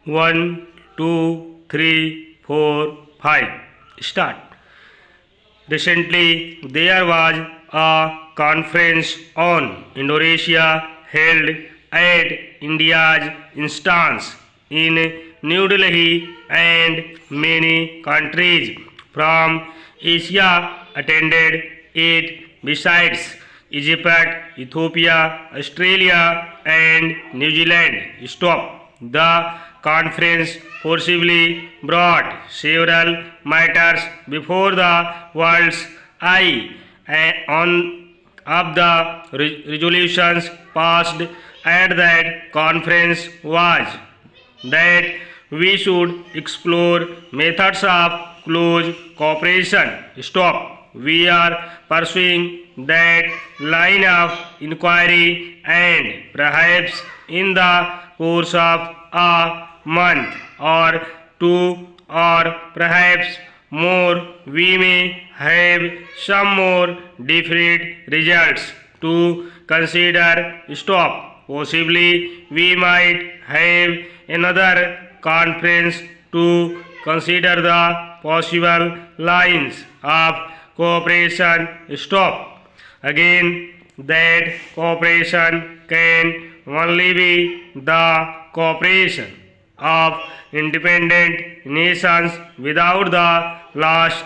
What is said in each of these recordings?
One, two, three, four, five. Start. Recently, there was a conference on Indonesia held at India's instance in New Delhi, and many countries from Asia attended it. Besides Egypt, Ethiopia, Australia, and New Zealand. Stop. The conference forcibly brought several matters before the world's eye, and on of the resolutions passed at that conference was that we should explore methods of close cooperation. Stop. We are pursuing that line of inquiry, and perhaps in the course of a month or two, or perhaps more, we may have some more definite results to consider. Stop. Possibly we might have another conference to consider the possible lines of cooperation. Stop. Again, that cooperation can only be the cooperation of independent nations without the last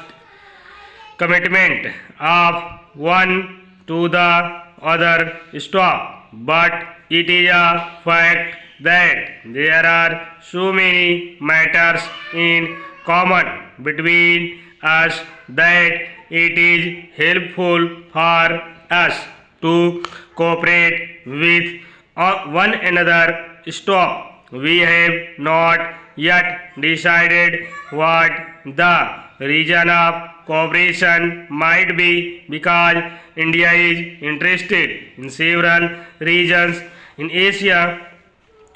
commitment of one to the other. Stop. But it is a fact that there are so many matters in common between us that it is helpful for us to cooperate with one another. Stop. We have not yet decided what the region of cooperation might be, because India is interested in several regions in Asia.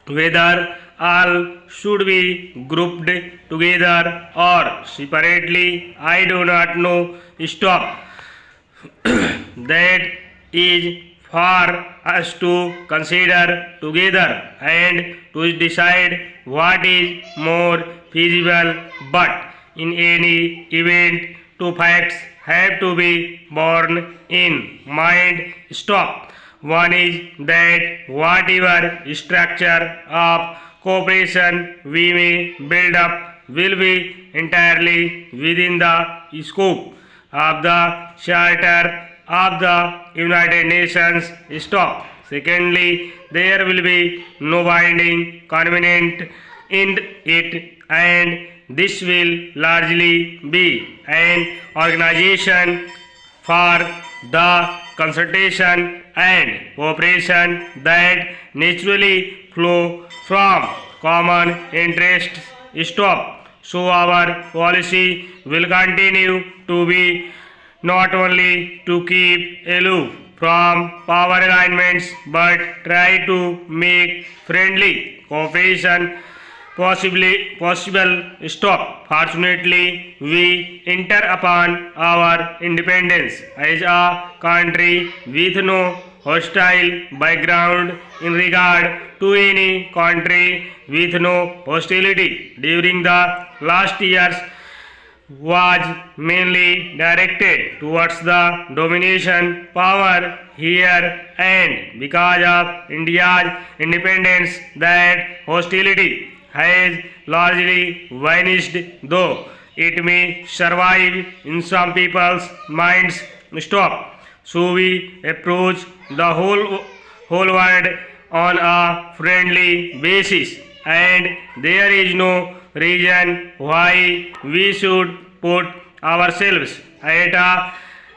Whether all should be grouped together or separately, I do not know. Stop. That is for us to consider together and to decide what is more feasible. But in any event, two facts have to be borne in mind. Stop. One is that whatever structure of cooperation we may build up will be entirely within the scope of the Charter of the United Nations. Stop. Secondly, there will be no binding covenant in it, and this will largely be an organization for the consultation and cooperation that naturally flow from common interests. Stop. So our policy will continue to be not only to keep aloof from power alignments, but try to make friendly cooperation possible. Stop. Fortunately, we enter upon our independence as a country with no hostile background in regard to any country with no hostility during the last years was mainly directed towards the domination power here, and because of India's independence, that hostility has largely vanished, though it may survive in some people's minds. Stop. So we approach the whole world on a friendly basis, and there is no reason why we should put ourselves at a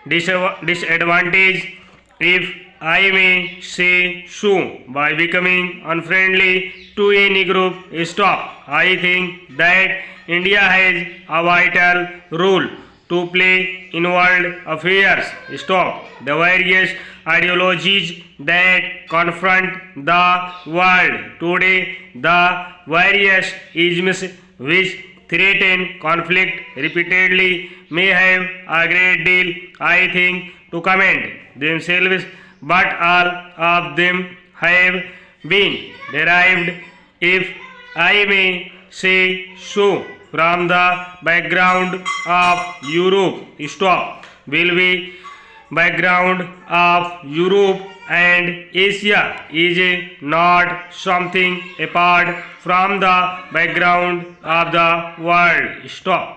disadvantage, if I may say so, by becoming unfriendly to any group. Stop. I think that India has a vital role to play in world affairs. Stop. The various ideologies that confront the world today, the various isms which threaten conflict repeatedly, may have a great deal, I think, to commend themselves, but all of them have been derived, if I may say so from the background of Europe. Stop. Will be background of Europe and Asia is not something apart from the background of the world. Stop.